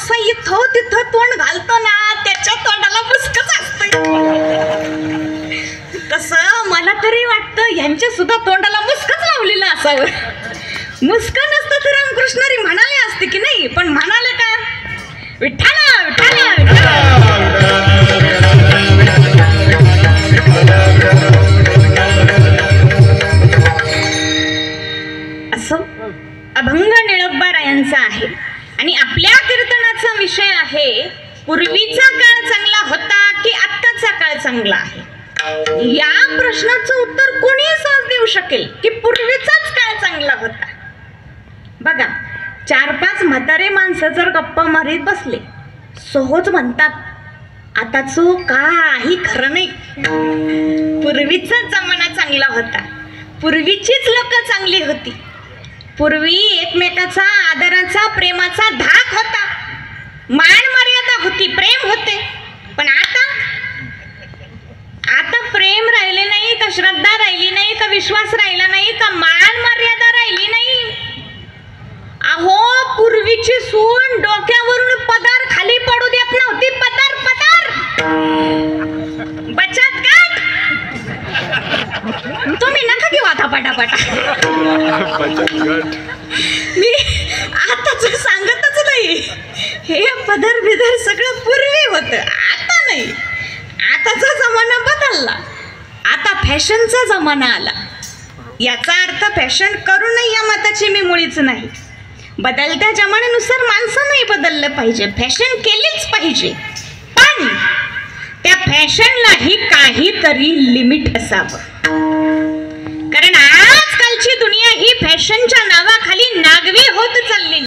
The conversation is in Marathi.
असा इथं तिथं तोंड घालतो ना त्याच्या तोंडाला मुस्कच असतं. तसं मला तरी वाटतं यांच्या सुद्धा तोंडाला मुस्कच लावलेलं असावं. मुस्क नसतं तर रामकृष्णारी म्हणाले असते की नाही, पण म्हणाले काय, विठ्ठला विठ्ठला असं अभंग निळोबारायांचा आहे. आणि आपल्या कीर्तनाचा विषय आहे पूर्वीचा काळ चांगला होता की आत्ताचा काळ चांगला आहे. या प्रश्नाचं उत्तर कोणी सहज देऊ शकेल की पूर्वीचाच काळ चांगला होता. बघा, 4-5 म्हातारे माणसं जर गप्पा मारीत बसले, सहज म्हणतात आताचं काही खरं नाही, पूर्वीचा जमाना चांगला होता, पूर्वीचीच लोक चांगली होती, पूर्वी एकमेकाचा आदराचा प्रेमाचा धाक होता, मान मर्यादा होती, प्रेम होते. पण आता प्रेम राहिले नाही का, श्रद्धा राहिली नाही का, विश्वास राहिला नाही का, मान मर्यादा राहिली नाही. अहो, पूर्वीची सून डोक्यावरून पदार खाली पडू देत नव्हती. पदार बचत गट तुम्ही नका घेऊ आता पटापटा. मी आताच सांगतच नाही, हे पदर बिदर सगळं पूर्वी होतं, आता नाही. आताचा जमाना बदलला, आता फॅशनचा जमाना आला. याचा अर्थ फॅशन करू नये या मताची मी मुळीच नाही. बदलत्या जमान्यानुसार माणसांनाही बदललं पाहिजे, फॅशन केलीच पाहिजे, पण त्या फॅशनलाही काहीतरी लिमिट असावं. कारण आजकालची दुनिया ही फॅशनच्या नावाखाली नागवी होत चालली.